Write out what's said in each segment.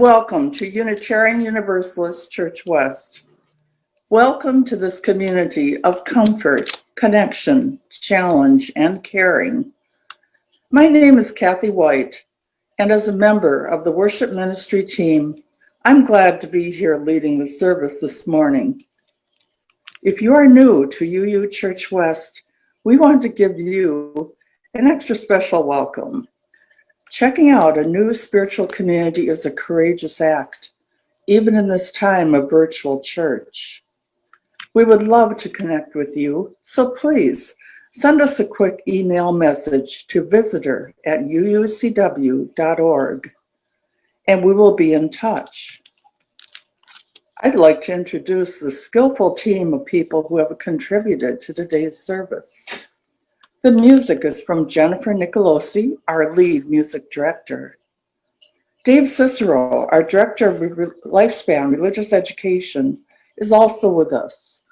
welcome to Unitarian Universalist Church West. Welcome to this community of comfort, connection, challenge, and caring. My name is Kathy White, and as a member of the worship ministry team, I'm glad to be here leading the service this morning. If you are new to UU Church West, we want to give you an extra special welcome. Checking out a new spiritual community is a courageous act, even in this time of virtual church. We would love to connect with you, so please send us a quick email message to visitor@uucw.org, and we will be in touch. I'd like to introduce the skillful team of people who have contributed to today's service. The music is from Jennifer Nicolosi, our lead music director. Dave Cicero, our director of Lifespan Religious Education, is also with us.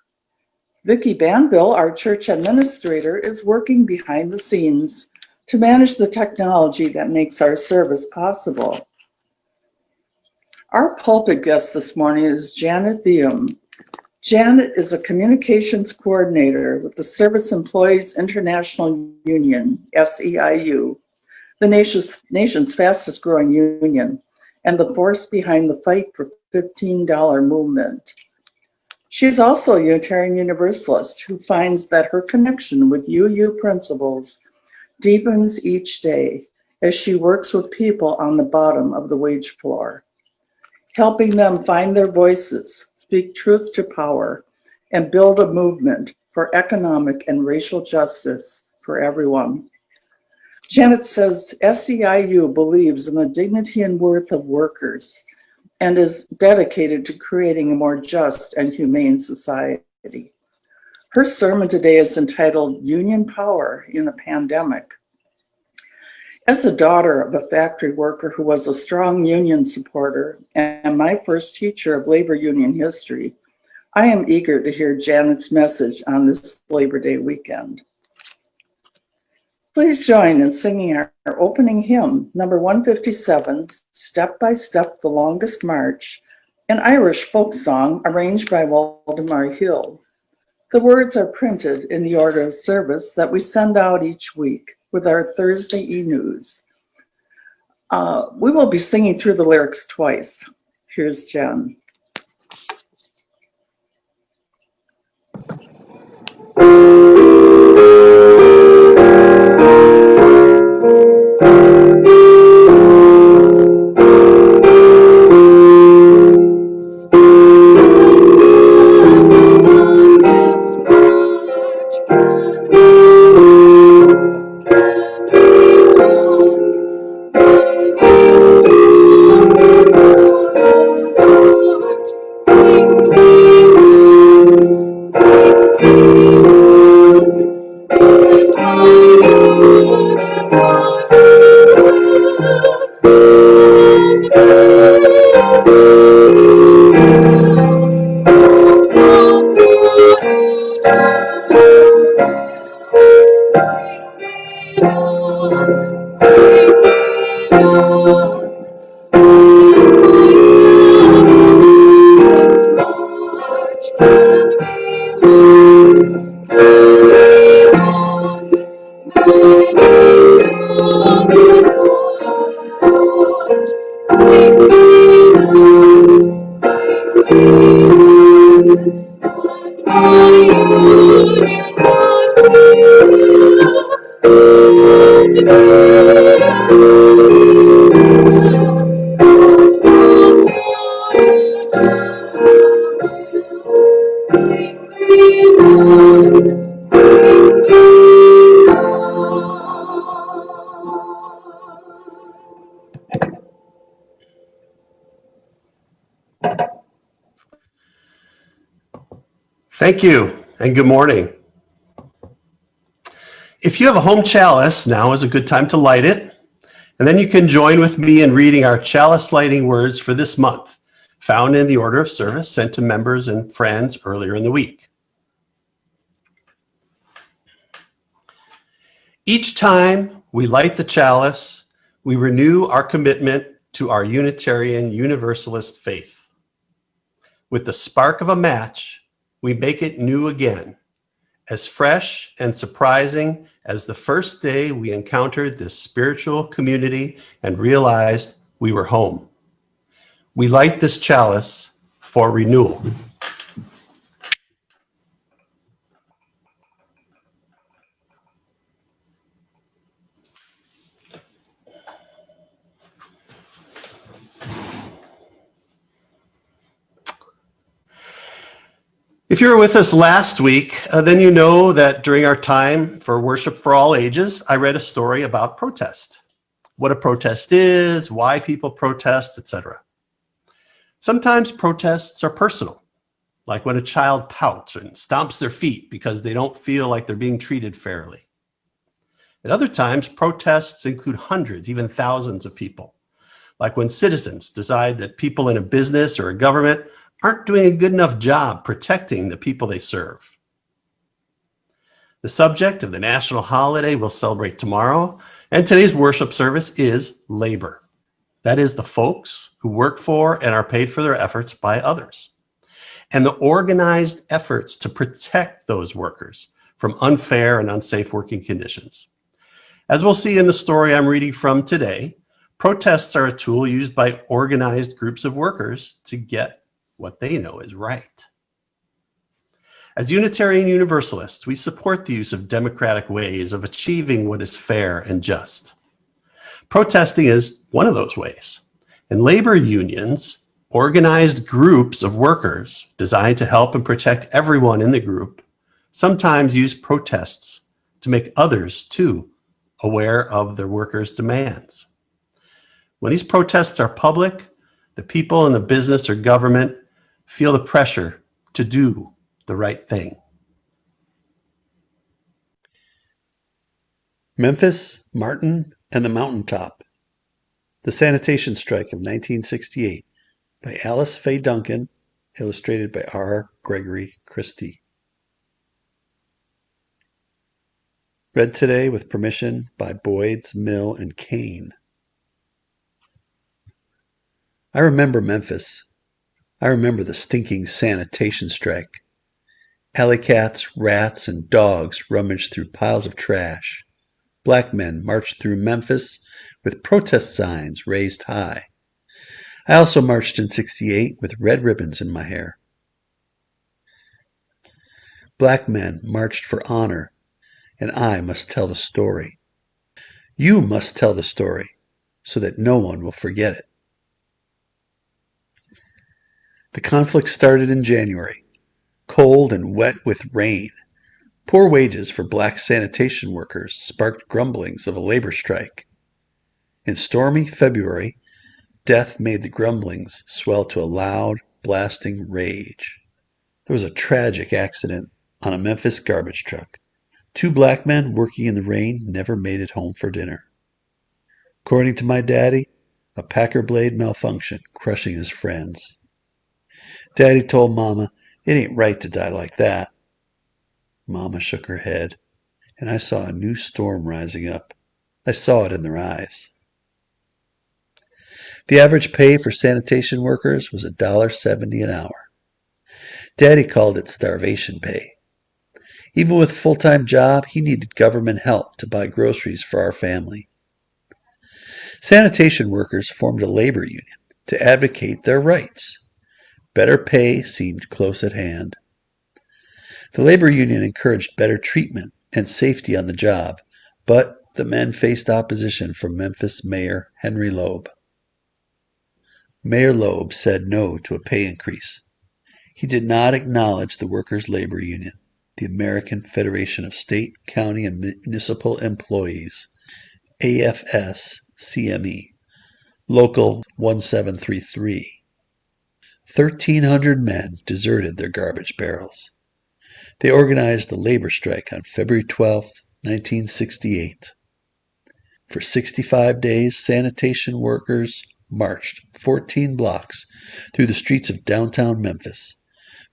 Vicki Banville, our church administrator, is working behind the scenes to manage the technology that makes our service possible. Our pulpit guest this morning is Janet Veum. Janet is a communications coordinator with the Service Employees International Union, SEIU, the nation's fastest growing union, and the force behind the Fight for $15 movement. She is also a Unitarian Universalist who finds that her connection with UU principles deepens each day as she works with people on the bottom of the wage floor, helping them find their voices, speak truth to power, and build a movement for economic and racial justice for everyone. Janet says SEIU believes in the dignity and worth of workers and is dedicated to creating a more just and humane society. Her sermon today is entitled Union Power in a Pandemic. As the daughter of a factory worker who was a strong union supporter and my first teacher of labor union history, I am eager to hear Janet's message on this Labor Day weekend. Please join in singing our opening hymn, number 157, Step by Step, the Longest March, an Irish folk song arranged by Waldemar Hill. The words are printed in the order of service that we send out each week with our Thursday e-news. We will be singing through the lyrics twice. Here's Jen. Thank you, and good morning. If you have a home chalice, now is a good time to light it, and then you can join with me in reading our chalice lighting words for this month, found in the order of service sent to members and friends earlier in the week. Each time we light the chalice, we renew our commitment to our Unitarian Universalist faith. With the spark of a match, we make it new again, as fresh and surprising as the first day we encountered this spiritual community and realized we were home. We light this chalice for renewal. If you were with us last week, then you know that during our time for Worship for All Ages, I read a story about protest, what a protest is, why people protest, etc. Sometimes protests are personal, like when a child pouts and stomps their feet because they don't feel like they're being treated fairly. At other times, protests include hundreds, even thousands of people, like when citizens decide that people in a business or a government aren't doing a good enough job protecting the people they serve. The subject of the national holiday we'll celebrate tomorrow and today's worship service is labor. That is the folks who work for and are paid for their efforts by others, and the organized efforts to protect those workers from unfair and unsafe working conditions. As we'll see in the story I'm reading from today, protests are a tool used by organized groups of workers to get what they know is right. As Unitarian Universalists, we support the use of democratic ways of achieving what is fair and just. Protesting is one of those ways, and labor unions, organized groups of workers designed to help and protect everyone in the group, sometimes use protests to make others, too, aware of their workers' demands. When these protests are public, the people in the business or government feel the pressure to do the right thing. Memphis, Martin, and the Mountaintop. The Sanitation Strike of 1968 by Alice Faye Duncan, illustrated by R. Gregory Christie. Read today with permission by Boyds, Mill, and Kane. I remember Memphis. I remember the stinking sanitation strike. Alley cats, rats, and dogs rummaged through piles of trash. Black men marched through Memphis with protest signs raised high. I also marched in '68 with red ribbons in my hair. Black men marched for honor, and I must tell the story. You must tell the story so that no one will forget it. The conflict started in January, cold and wet with rain. Poor wages for black sanitation workers sparked grumblings of a labor strike. In stormy February, death made the grumblings swell to a loud, blasting rage. There was a tragic accident on a Memphis garbage truck. 2 black men working in the rain never made it home for dinner. According to my daddy, a Packer blade malfunctioned, crushing his friends. Daddy told Mama, "It ain't right to die like that." Mama shook her head, and I saw a new storm rising up. I saw it in their eyes. The average pay for sanitation workers was $1.70 an hour. Daddy called it starvation pay. Even with a full-time job, he needed government help to buy groceries for our family. Sanitation workers formed a labor union to advocate their rights. Better pay seemed close at hand. The labor union encouraged better treatment and safety on the job, but the men faced opposition from Memphis Mayor Henry Loeb. Mayor Loeb said no to a pay increase. He did not acknowledge the Workers' Labor Union, the American Federation of State, County, and Municipal Employees, AFS-CME, Local 1733. 1,300 men deserted their garbage barrels. They organized the labor strike on February 12, 1968. For 65 days, sanitation workers marched 14 blocks through the streets of downtown Memphis.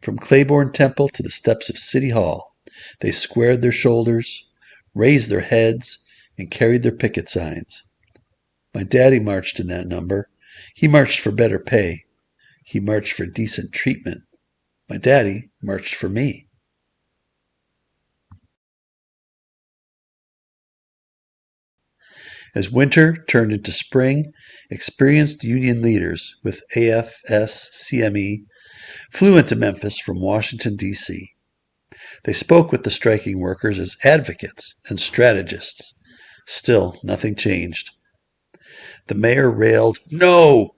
From Claiborne Temple to the steps of City Hall, they squared their shoulders, raised their heads, and carried their picket signs. My daddy marched in that number, He marched for better pay. He marched for decent treatment. My daddy marched for me. As winter turned into spring, experienced union leaders with AFS-CME flew into Memphis from Washington, D.C. They spoke with the striking workers as advocates and strategists. Still, nothing changed. The mayor railed, "No!"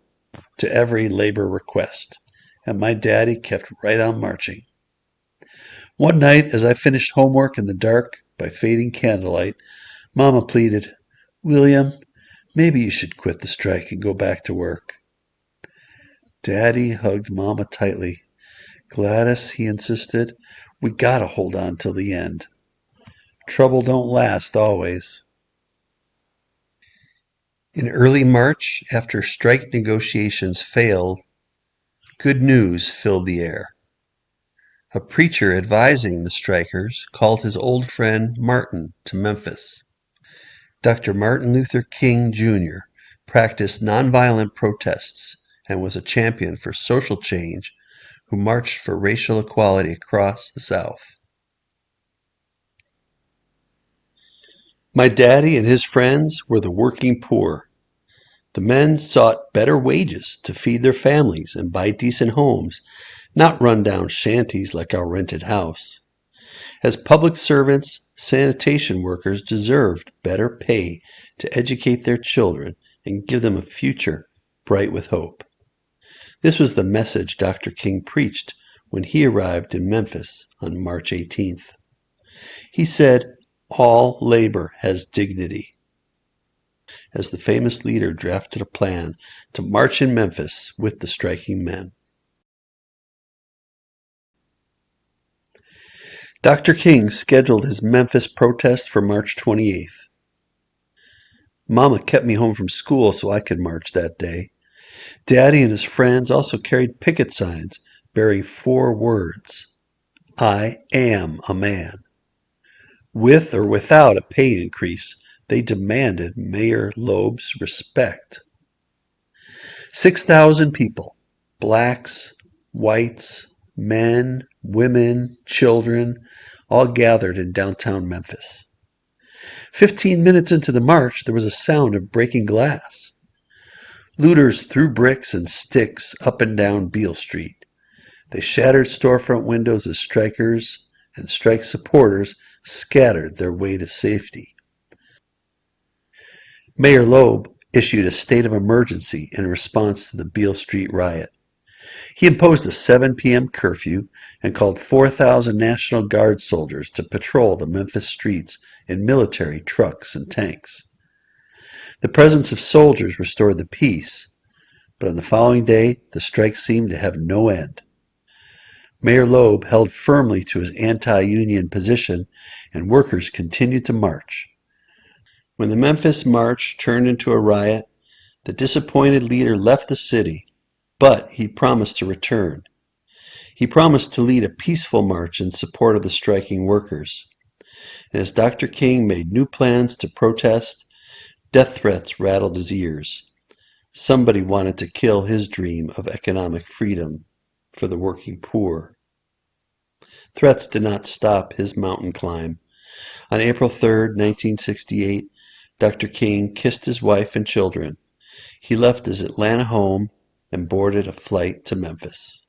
to every labor request, and my daddy kept right on marching. One night, as I finished homework in the dark by fading candlelight, Mama pleaded, "William, maybe you should quit the strike and go back to work." Daddy hugged Mama tightly. "Gladys," he insisted, "we gotta hold on till the end. Trouble don't last always." In early March, after strike negotiations failed, good news filled the air. A preacher advising the strikers called his old friend Martin to Memphis. Dr. Martin Luther King, Jr. practiced nonviolent protests and was a champion for social change who marched for racial equality across the South. My daddy and his friends were the working poor. The men sought better wages to feed their families and buy decent homes, not run-down shanties like our rented house. As public servants, sanitation workers deserved better pay to educate their children and give them a future bright with hope. This was the message Dr. King preached when he arrived in Memphis on March 18th. He said, "All labor has dignity," as the famous leader drafted a plan to march in Memphis with the striking men. Dr. King scheduled his Memphis protest for March 28th. Mama kept me home from school so I could march that day. Daddy and his friends also carried picket signs bearing 4 words: "I am a man." With or without a pay increase, they demanded Mayor Loeb's respect. 6,000 people, blacks, whites, men, women, children, all gathered in downtown Memphis. 15 minutes into the march, there was a sound of breaking glass. Looters threw bricks and sticks up and down Beale Street. They shattered storefront windows as strikers and strike supporters scattered their way to safety. Mayor Loeb issued a state of emergency in response to the Beale Street riot. He imposed a 7 p.m. curfew and called 4,000 National Guard soldiers to patrol the Memphis streets in military trucks and tanks. The presence of soldiers restored the peace, but on the following day, the strike seemed to have no end. Mayor Loeb held firmly to his anti-union position, and workers continued to march. When the Memphis march turned into a riot, the disappointed leader left the city, but he promised to return. He promised to lead a peaceful march in support of the striking workers. And as Dr. King made new plans to protest, death threats rattled his ears. Somebody wanted to kill his dream of economic freedom for the working poor. Threats did not stop his mountain climb. On April 3, 1968, Dr. King kissed his wife and children. He left his Atlanta home and boarded a flight to Memphis.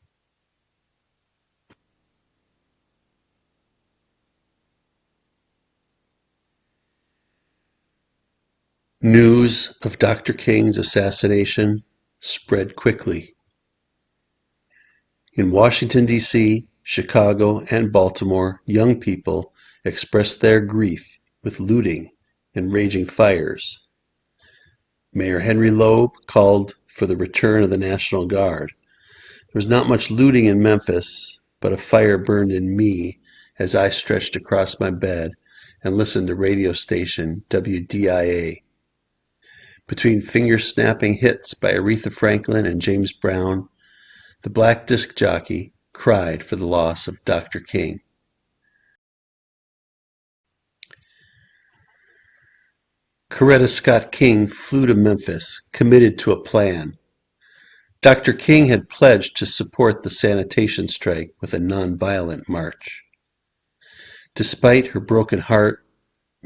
News of Dr. King's assassination spread quickly. In Washington, D.C., Chicago, and Baltimore, young people expressed their grief with looting and raging fires. Mayor Henry Loeb called for the return of the National Guard. There was not much looting in Memphis, but a fire burned in me as I stretched across my bed and listened to radio station WDIA. Between finger-snapping hits by Aretha Franklin and James Brown, the black disc jockey cried for the loss of Dr. King. Coretta Scott King flew to Memphis, committed to a plan. Dr. King had pledged to support the sanitation strike with a nonviolent march. Despite her broken heart,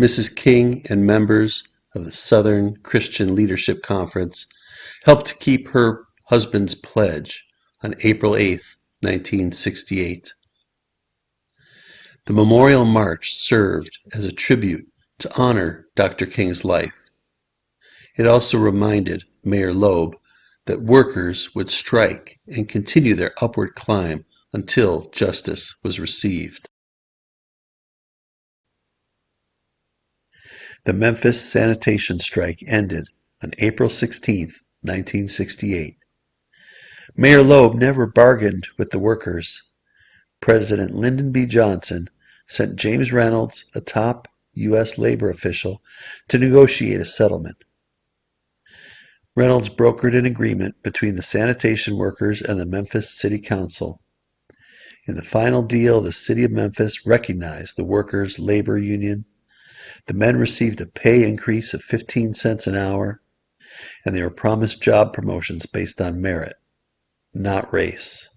Mrs. King and members of the Southern Christian Leadership Conference helped keep her husband's pledge on April 8, 1968. The Memorial March served as a tribute to honor Dr. King's life. It also reminded Mayor Loeb that workers would strike and continue their upward climb until justice was received. The Memphis sanitation strike ended on April 16, 1968. Mayor Loeb never bargained with the workers. President Lyndon B. Johnson sent James Reynolds, a top U.S. labor official, to negotiate a settlement. Reynolds brokered an agreement between the sanitation workers and the Memphis City Council. In the final deal, the city of Memphis recognized the workers' labor union. The men received a pay increase of 15 cents an hour, and they were promised job promotions based on merit, not race.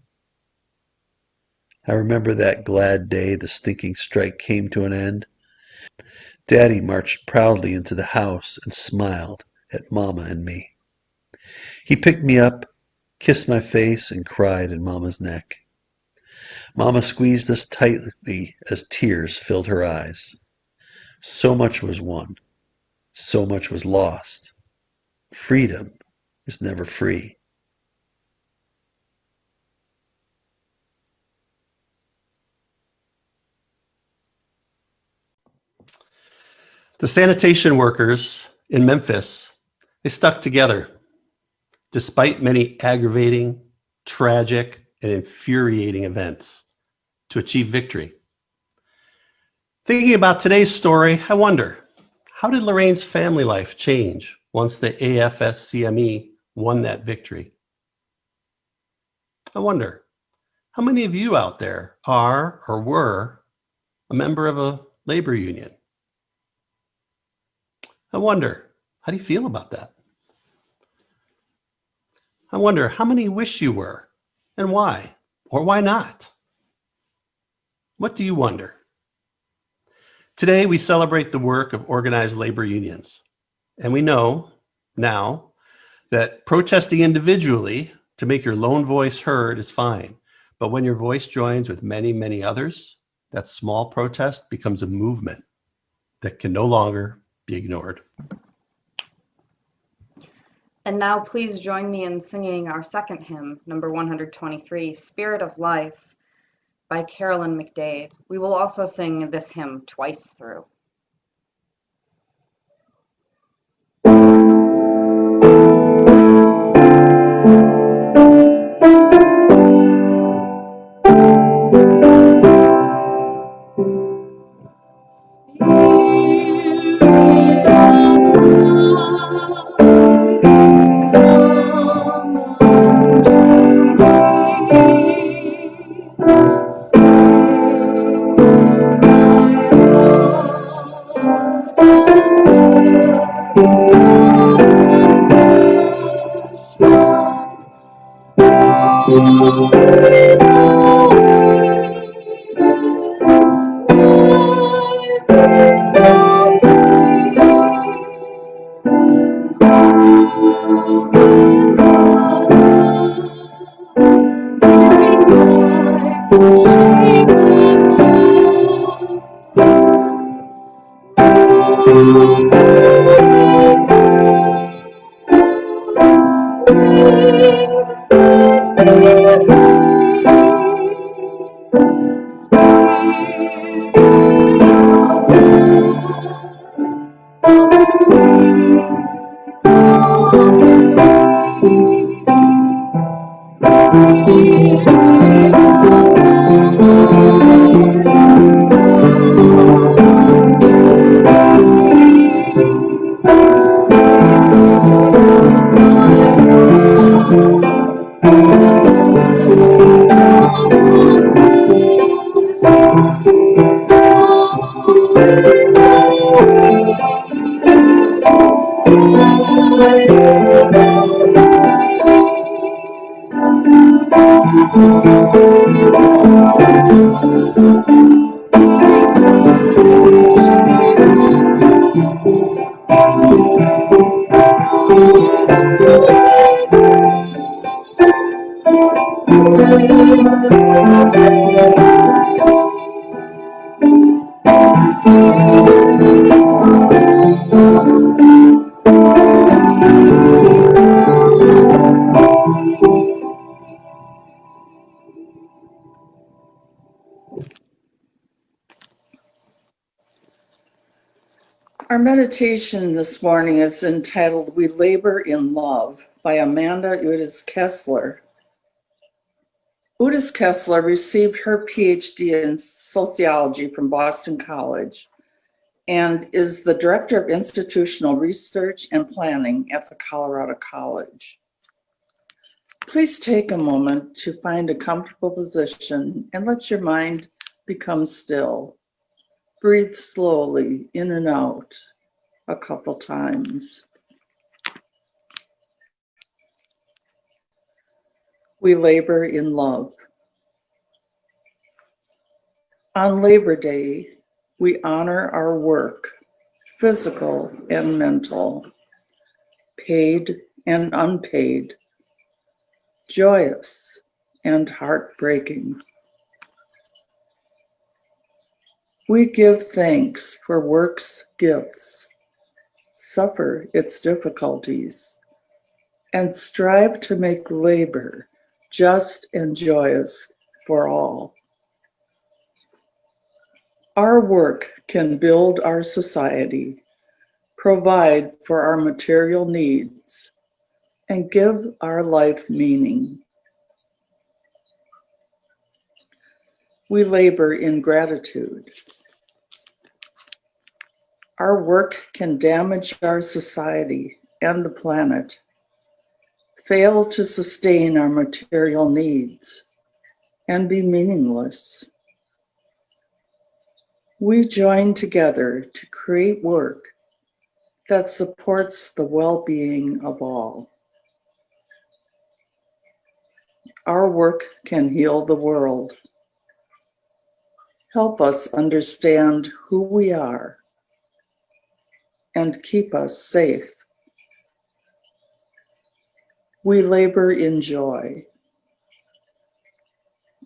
I remember that glad day the stinking strike came to an end. Daddy marched proudly into the house and smiled at Mama and me. He picked me up, kissed my face, and cried in Mama's neck. Mama squeezed us tightly as tears filled her eyes. So much was won. So much was lost. Freedom is never free. The sanitation workers in Memphis, they stuck together despite many aggravating, tragic, and infuriating events to achieve victory. Thinking about today's story, I wonder, how did Lorraine's family life change once the AFSCME won that victory? I wonder, how many of you out there are or were a member of a labor union? I wonder, how do you feel about that? I wonder, how many wish you were, and why, or why not? What do you wonder? Today, we celebrate the work of organized labor unions, and we know now that protesting individually to make your lone voice heard is fine, but when your voice joins with many, many others, that small protest becomes a movement that can no longer be ignored. And now please join me in singing our second hymn, number 123, Spirit of Life, by Carolyn McDade. We will also sing this hymn twice through. Our meditation this morning is entitled We Labor in Love by Amanda Udis Kessler. Udis Kessler received her PhD in sociology from Boston College and is the Director of Institutional Research and Planning at the Colorado College. Please take a moment to find a comfortable position and let your mind become still. Breathe slowly in and out a couple times. We labor in love. On Labor Day, we honor our work, physical and mental, paid and unpaid, joyous and heartbreaking. We give thanks for work's gifts, suffer its difficulties, and strive to make labor just and joyous for all. Our work can build our society, provide for our material needs, and give our life meaning. We labor in gratitude. Our work can damage our society and the planet, fail to sustain our material needs, and be meaningless. We join together to create work that supports the well-being of all. Our work can heal the world, help us understand who we are, and keep us safe. We labor in joy.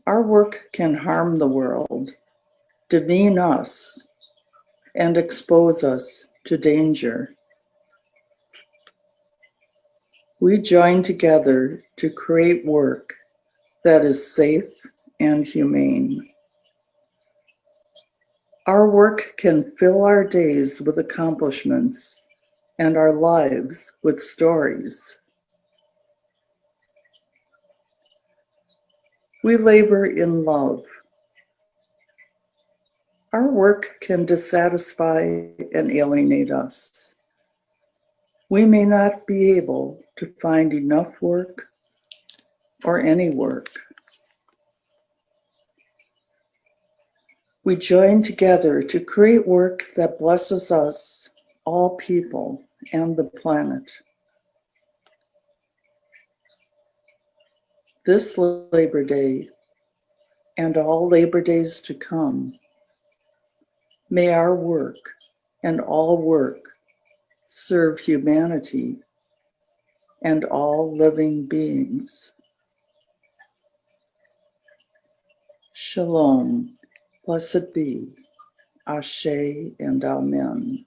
Our work can harm the world, demean us, and expose us to danger. We join together to create work that is safe and humane. Our work can fill our days with accomplishments and our lives with stories. We labor in love. Our work can dissatisfy and alienate us. We may not be able to find enough work or any work. We join together to create work that blesses us, all people, and the planet. This Labor Day and all Labor Days to come, may our work and all work serve humanity and all living beings. Shalom, blessed be, Ashe and Amen.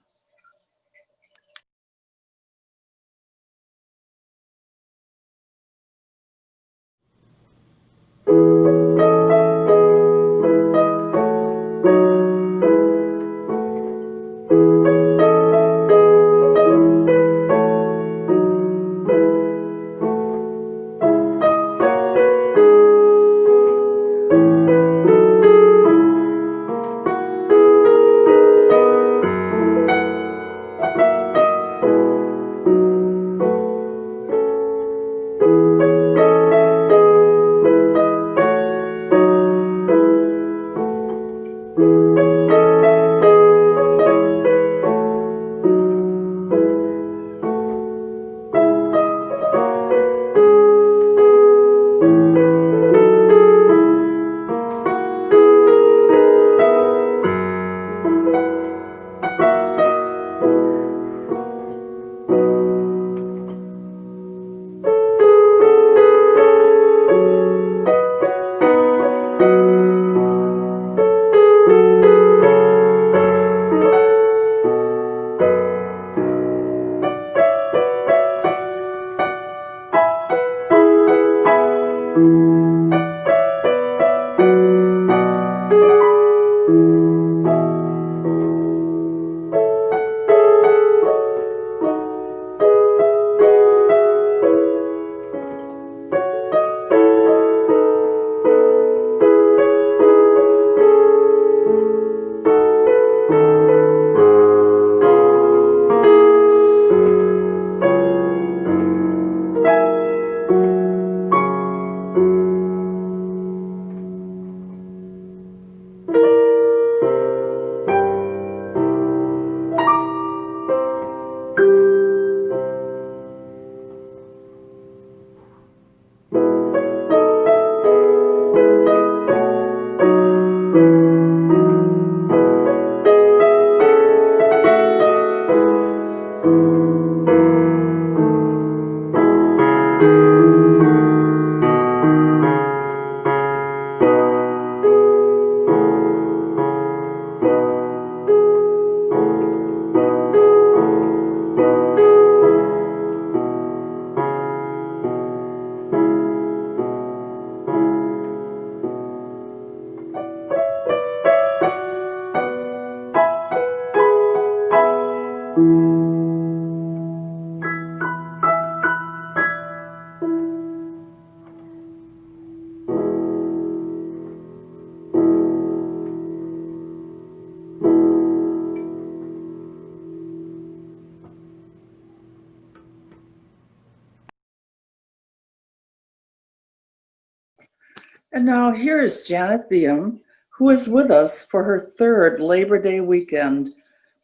And now here is Janet Veum, who is with us for her third Labor Day weekend,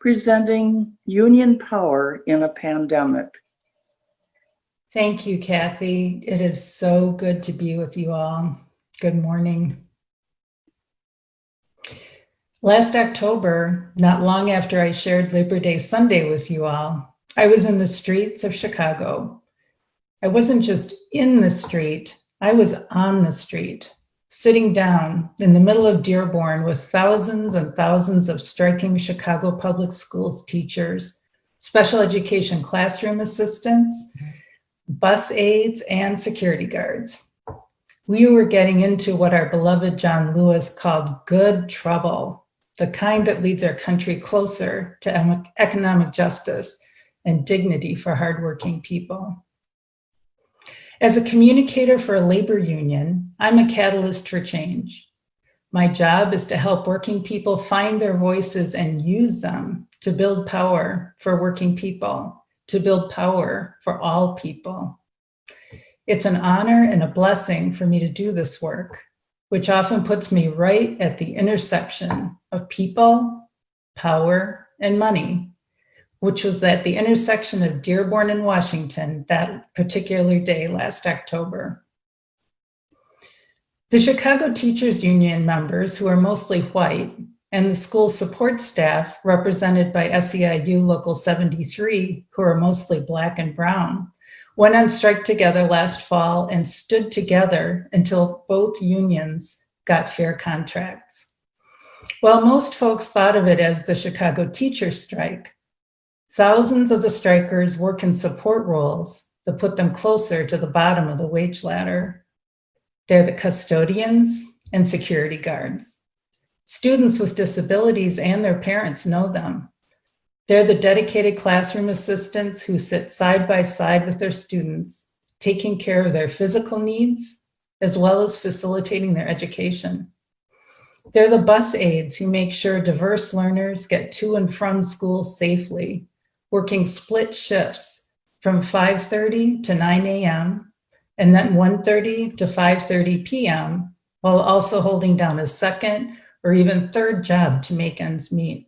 presenting Union Power in a Pandemic. Thank you, Kathy. It is so good to be with you all. Good morning. Last October, not long after I shared Labor Day Sunday with you all, I was in the streets of Chicago. I wasn't just in the street, I was on the street, sitting down in the middle of Dearborn with thousands and thousands of striking Chicago public schools teachers, special education classroom assistants, bus aides, and security guards. We were getting into what our beloved John Lewis called good trouble, the kind that leads our country closer to economic justice and dignity for hardworking people. As a communicator for a labor union, I'm a catalyst for change. My job is to help working people find their voices and use them to build power for working people, to build power for all people. It's an honor and a blessing for me to do this work, which often puts me right at the intersection of people, power, and money, which was at the intersection of Dearborn and Washington that particular day last October. The Chicago Teachers Union members, who are mostly white, and the school support staff, represented by SEIU Local 73, who are mostly Black and brown, went on strike together last fall and stood together until both unions got fair contracts. While most folks thought of it as the Chicago teachers' strike, thousands of the strikers work in support roles that put them closer to the bottom of the wage ladder. They're the custodians and security guards. Students with disabilities and their parents know them. They're the dedicated classroom assistants who sit side by side with their students, taking care of their physical needs, as well as facilitating their education. They're the bus aides who make sure diverse learners get to and from school safely, working split shifts from 5:30 to 9 a.m. and then 1:30 to 5:30 p.m., while also holding down a second or even third job to make ends meet.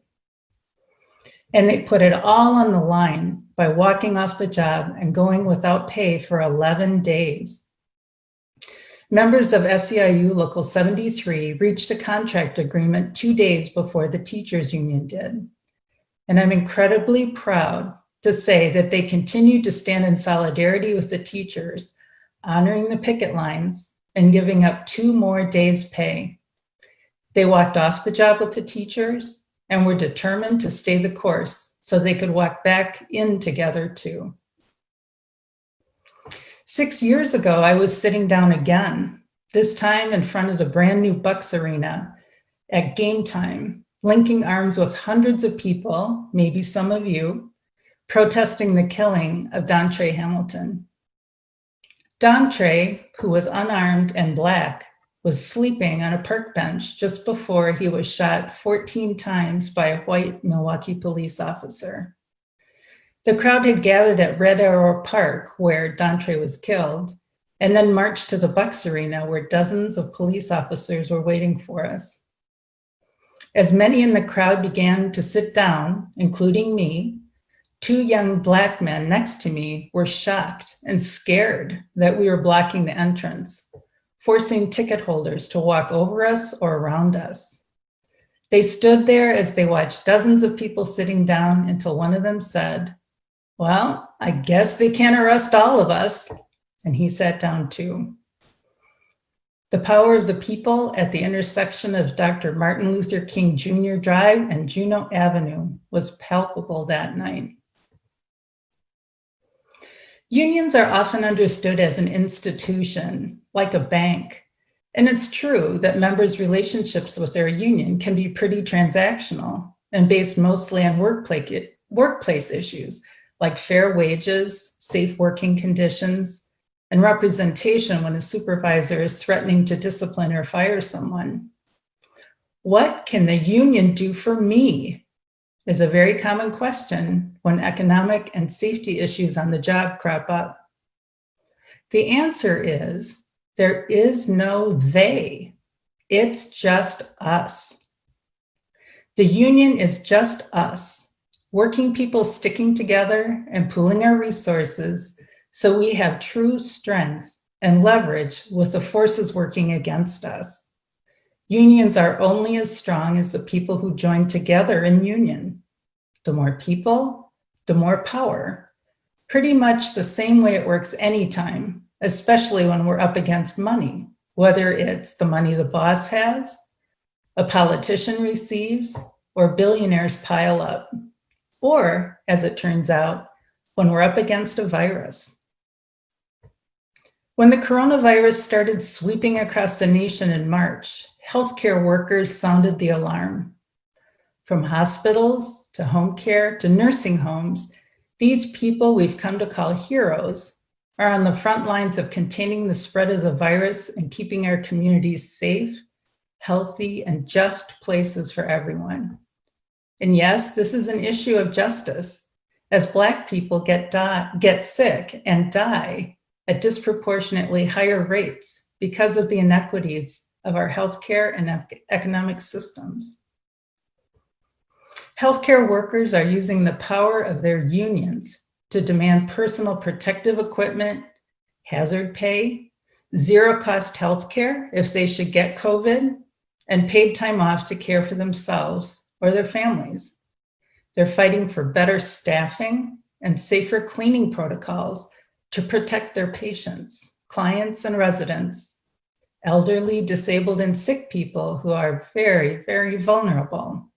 And they put it all on the line by walking off the job and going without pay for 11 days. Members of SEIU Local 73 reached a contract agreement 2 days before the teachers union did. And I'm incredibly proud to say that they continue to stand in solidarity with the teachers, honoring the picket lines and giving up 2 more days' pay. They walked off the job with the teachers and were determined to stay the course so they could walk back in together too. 6 years ago, I was sitting down again, this time in front of the brand new Bucks Arena at game time, linking arms with hundreds of people, maybe some of you, protesting the killing of Dontre Hamilton. Dontre, who was unarmed and Black, was sleeping on a park bench just before he was shot 14 times by a white Milwaukee police officer. The crowd had gathered at Red Arrow Park, where Dontre was killed, and then marched to the Bucks Arena, where dozens of police officers were waiting for us. As many in the crowd began to sit down, including me, 2 young Black men next to me were shocked and scared that we were blocking the entrance, forcing ticket holders to walk over us or around us. They stood there as they watched dozens of people sitting down until one of them said, "Well, I guess they can't arrest all of us," and he sat down too. The power of the people at the intersection of Dr. Martin Luther King Jr. Drive and Juneau Avenue was palpable that night. Unions are often understood as an institution, like a bank. And it's true that members' relationships with their union can be pretty transactional and based mostly on workplace issues like fair wages, safe working conditions, and representation when a supervisor is threatening to discipline or fire someone. What can the union do for me? Is a very common question when economic and safety issues on the job crop up. The answer is There is no they. It's just us. The union is just us, working people sticking together and pooling our resources so we have true strength and leverage with the forces working against us. Unions are only as strong as the people who join together in union. The more people, the more power. Pretty much the same way it works anytime, especially when we're up against money, whether it's the money the boss has, a politician receives, or billionaires pile up, or, as it turns out, when we're up against a virus. When the coronavirus started sweeping across the nation in March, healthcare workers sounded the alarm. From hospitals to home care to nursing homes, these people we've come to call heroes are on the front lines of containing the spread of the virus and keeping our communities safe, healthy, and just places for everyone. And yes, this is an issue of justice, as Black people get sick and die at disproportionately higher rates because of the inequities of our healthcare and economic systems. Healthcare workers are using the power of their unions to demand personal protective equipment, hazard pay, zero-cost healthcare if they should get COVID, and paid time off to care for themselves or their families. They're fighting for better staffing and safer cleaning protocols to protect their patients, clients, and residents, elderly, disabled, and sick people who are very, very vulnerable.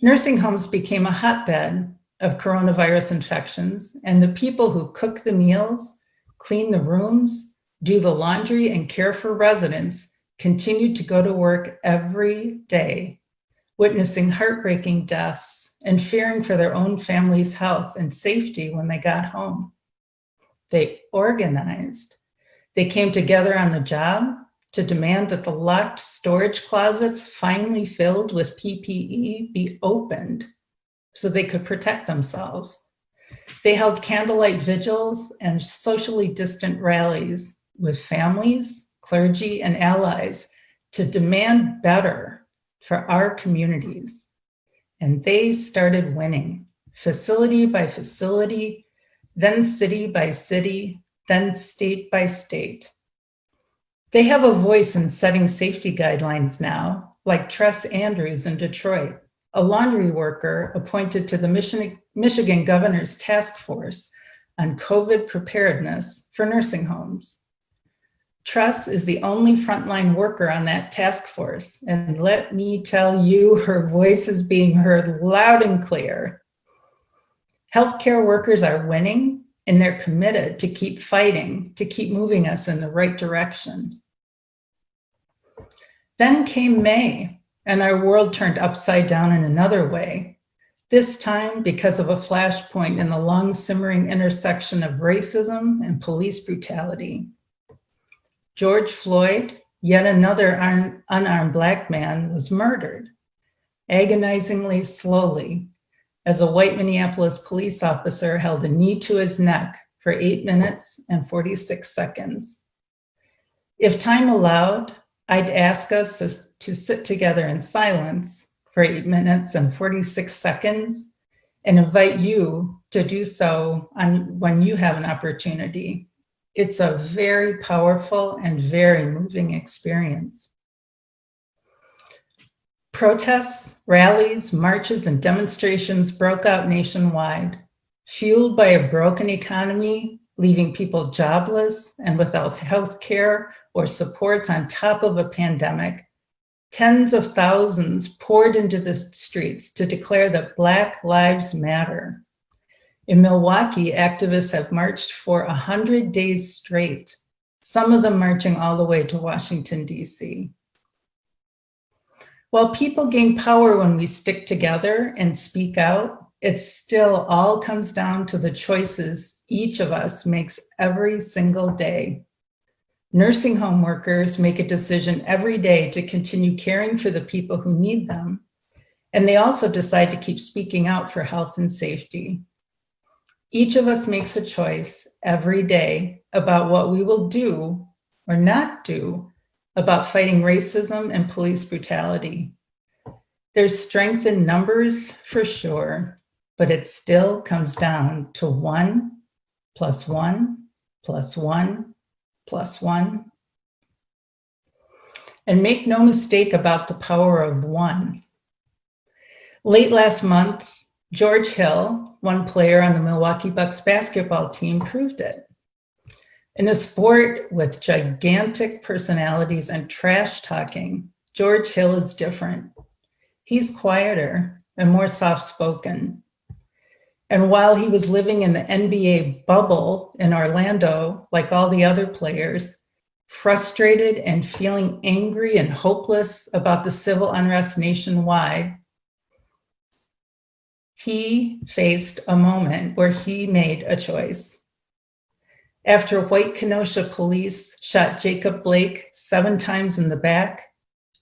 Nursing homes became a hotbed of coronavirus infections, and the people who cook the meals, clean the rooms, do the laundry, and care for residents continued to go to work every day, witnessing heartbreaking deaths and fearing for their own family's health and safety when they got home. They organized. They came together on the job to demand that the locked storage closets finally filled with PPE be opened so they could protect themselves. They held candlelight vigils and socially distant rallies with families, clergy, and allies to demand better for our communities. And they started winning, facility by facility, then city by city, then state by state. They have a voice in setting safety guidelines now, like Tress Andrews in Detroit, a laundry worker appointed to the Michigan Governor's Task Force on COVID preparedness for nursing homes. Tress is the only frontline worker on that task force, and let me tell you, her voice is being heard loud and clear. Healthcare workers are winning, and they're committed to keep fighting, to keep moving us in the right direction. Then came May, and our world turned upside down in another way, this time because of a flashpoint in the long simmering intersection of racism and police brutality. George Floyd, yet another unarmed Black man, was murdered, agonizingly slowly, as a white Minneapolis police officer held a knee to his neck for 8 minutes and 46 seconds. If time allowed, I'd ask us to sit together in silence for 8 minutes and 46 seconds and invite you to do so when you have an opportunity. It's a very powerful and very moving experience. Protests, rallies, marches, and demonstrations broke out nationwide, fueled by a broken economy, leaving people jobless and without health care or supports on top of a pandemic. Tens of thousands poured into the streets to declare that Black Lives Matter. In Milwaukee, activists have marched for 100 days straight, some of them marching all the way to Washington, D.C. While people gain power when we stick together and speak out, it still all comes down to the choices each of us makes every single day. Nursing home workers make a decision every day to continue caring for the people who need them, and they also decide to keep speaking out for health and safety. Each of us makes a choice every day about what we will do or not do about fighting racism and police brutality? There's strength in numbers for sure, but it still comes down to 1 + 1 + 1 + 1. And make no mistake about the power of 1. Late last month, George Hill, one player on the Milwaukee Bucks basketball team, proved it. In a sport with gigantic personalities and trash talking, George Hill is different. He's quieter and more soft-spoken. And while he was living in the NBA bubble in Orlando, like all the other players, frustrated and feeling angry and hopeless about the civil unrest nationwide, he faced a moment where he made a choice. After white Kenosha police shot Jacob Blake 7 times in the back,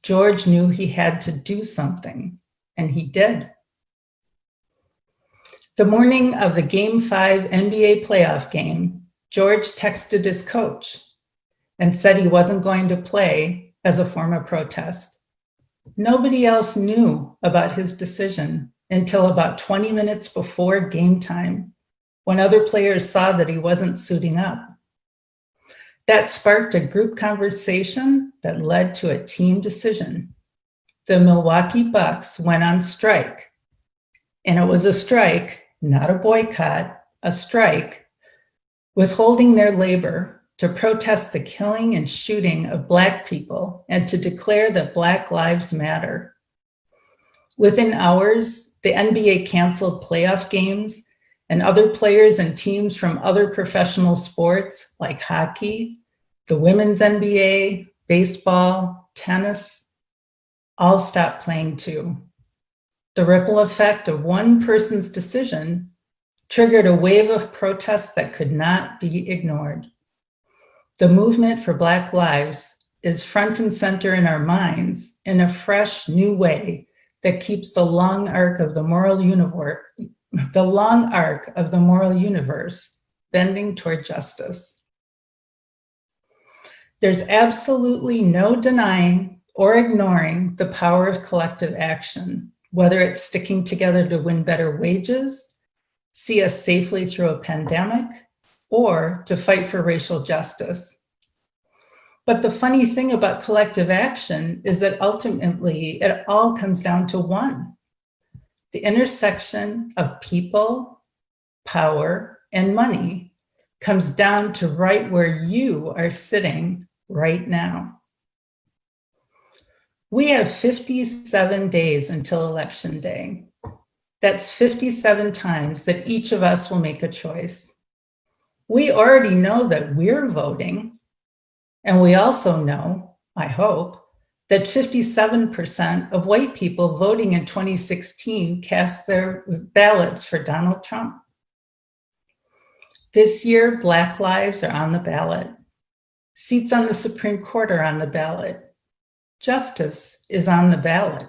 George knew he had to do something, and he did. The morning of the Game 5 NBA playoff game, George texted his coach and said he wasn't going to play as a form of protest. Nobody else knew about his decision until about 20 minutes before game time, when other players saw that he wasn't suiting up. That sparked a group conversation that led to a team decision. The Milwaukee Bucks went on strike, and it was a strike, not a boycott, a strike, withholding their labor to protest the killing and shooting of Black people and to declare that Black lives matter. Within hours, the NBA canceled playoff games, and other players and teams from other professional sports like hockey, the women's NBA, baseball, tennis, all stopped playing too. The ripple effect of one person's decision triggered a wave of protests that could not be ignored. The movement for Black lives is front and center in our minds in a fresh, new way that keeps the long arc of the moral universe bending toward justice. There's absolutely no denying or ignoring the power of collective action, whether it's sticking together to win better wages, see us safely through a pandemic, or to fight for racial justice. But the funny thing about collective action is that ultimately it all comes down to 1. The intersection of people, power, and money comes down to right where you are sitting right now. We have 57 days until Election Day. That's 57 times that each of us will make a choice. We already know that we're voting, and we also know, I hope, that 57% of white people voting in 2016 cast their ballots for Donald Trump. This year, Black lives are on the ballot. Seats on the Supreme Court are on the ballot. Justice is on the ballot.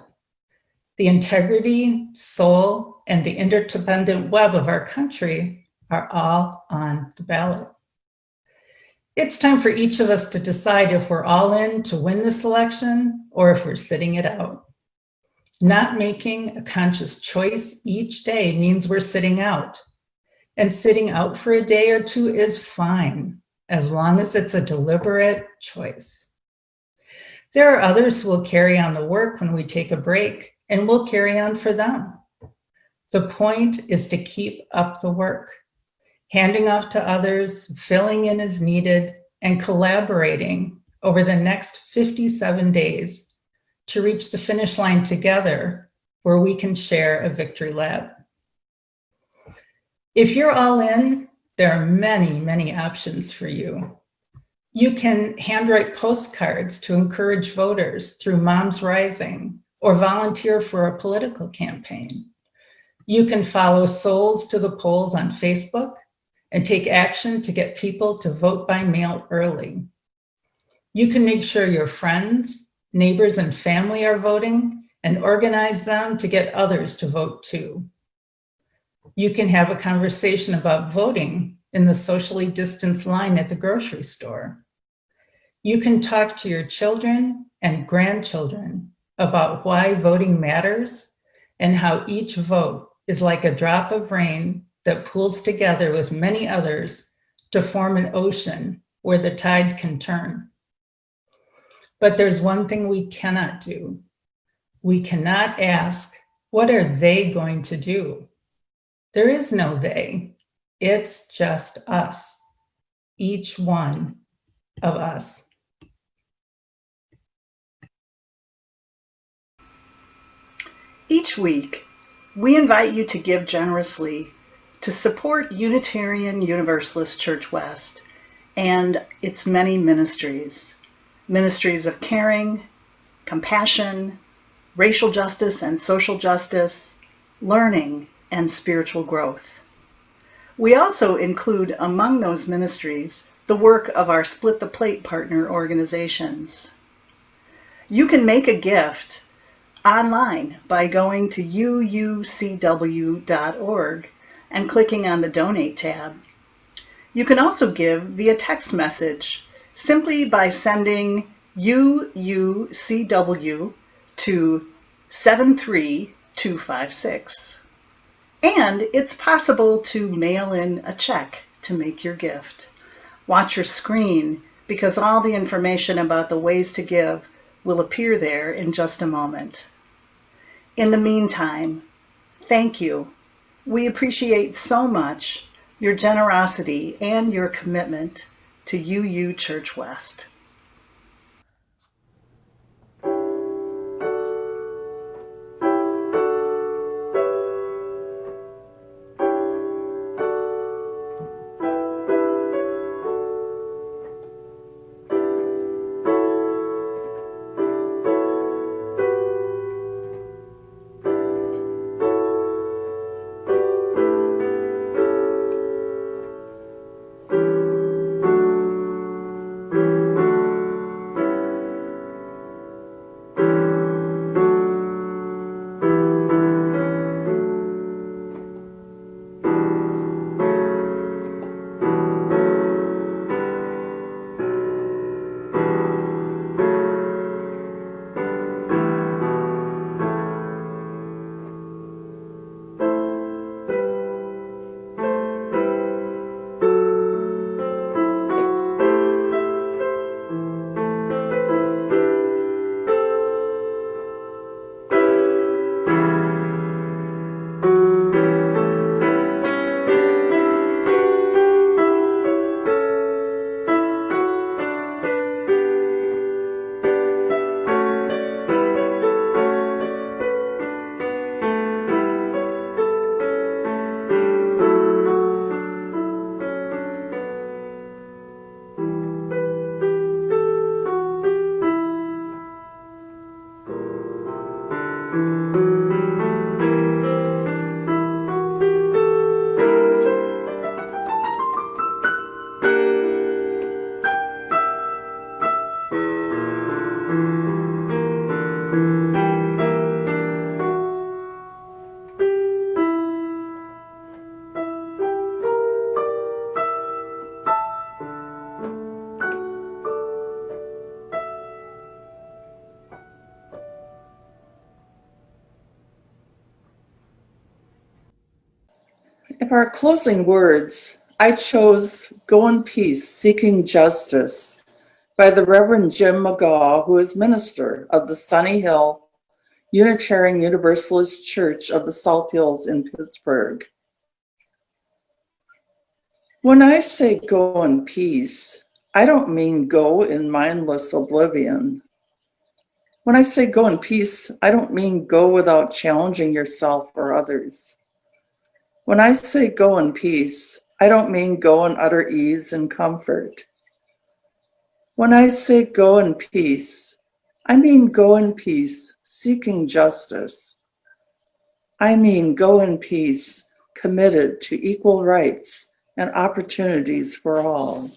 The integrity, soul, and the interdependent web of our country are all on the ballot. It's time for each of us to decide if we're all in to win this election or if we're sitting it out. Not making a conscious choice each day means we're sitting out. And sitting out for a day or 2 is fine, as long as it's a deliberate choice. There are others who will carry on the work when we take a break, and we'll carry on for them. The point is to keep up the work, handing off to others, filling in as needed, and collaborating over the next 57 days to reach the finish line together where we can share a victory lap. If you're all in, there are many, many options for you. You can handwrite postcards to encourage voters through Moms Rising or volunteer for a political campaign. You can follow Souls to the Polls on Facebook and take action to get people to vote by mail early. You can make sure your friends, neighbors, and family are voting and organize them to get others to vote too. You can have a conversation about voting in the socially distanced line at the grocery store. You can talk to your children and grandchildren about why voting matters and how each vote is like a drop of rain that pools together with many others to form an ocean where the tide can turn. But there's one thing we cannot do. We cannot ask, what are they going to do? There is no they. It's just us, each one of us. Each week, we invite you to give generously to support Unitarian Universalist Church West and its many ministries. Ministries of caring, compassion, racial justice and social justice, learning, and spiritual growth. We also include among those ministries the work of our Split the Plate partner organizations. You can make a gift online by going to UUCW.org and clicking on the Donate tab. You can also give via text message simply by sending UUCW to 73256. And it's possible to mail in a check to make your gift. Watch your screen because all the information about the ways to give will appear there in just a moment. In the meantime, thank you. We appreciate so much your generosity and your commitment to UU Church West. In our closing words, I chose Go in Peace, Seeking Justice by the Reverend Jim McGaw, who is minister of the Sunny Hill Unitarian Universalist Church of the South Hills in Pittsburgh. When I say go in peace, I don't mean go in mindless oblivion. When I say go in peace, I don't mean go without challenging yourself or others. When I say go in peace, I don't mean go in utter ease and comfort. When I say go in peace, I mean go in peace, seeking justice. I mean go in peace, committed to equal rights and opportunities for all.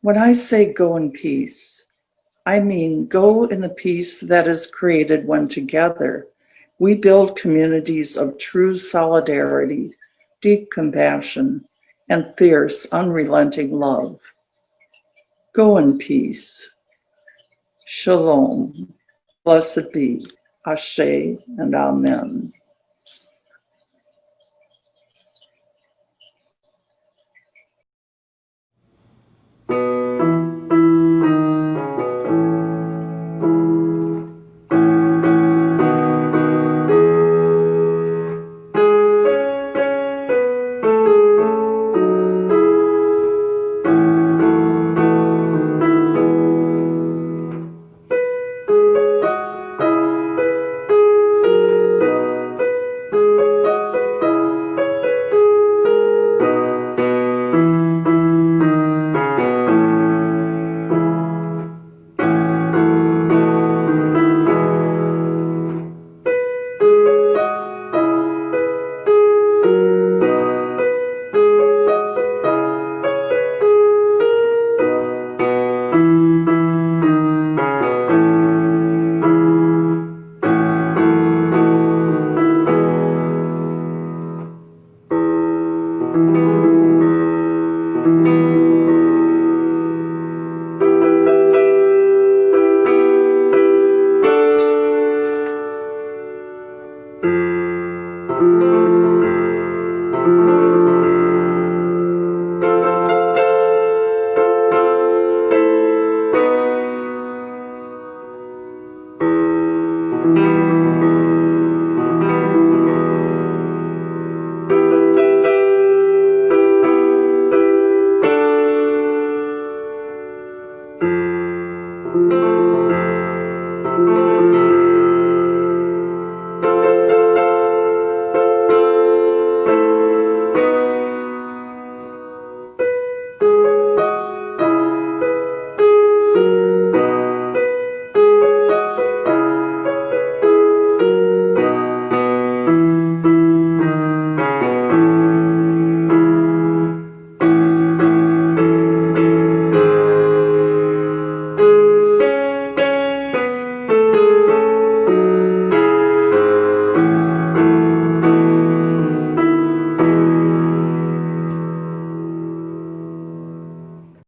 When I say go in peace, I mean go in the peace that is created when together we build communities of true solidarity, deep compassion, and fierce, unrelenting love. Go in peace. Shalom. Blessed be. Ashe and Amen.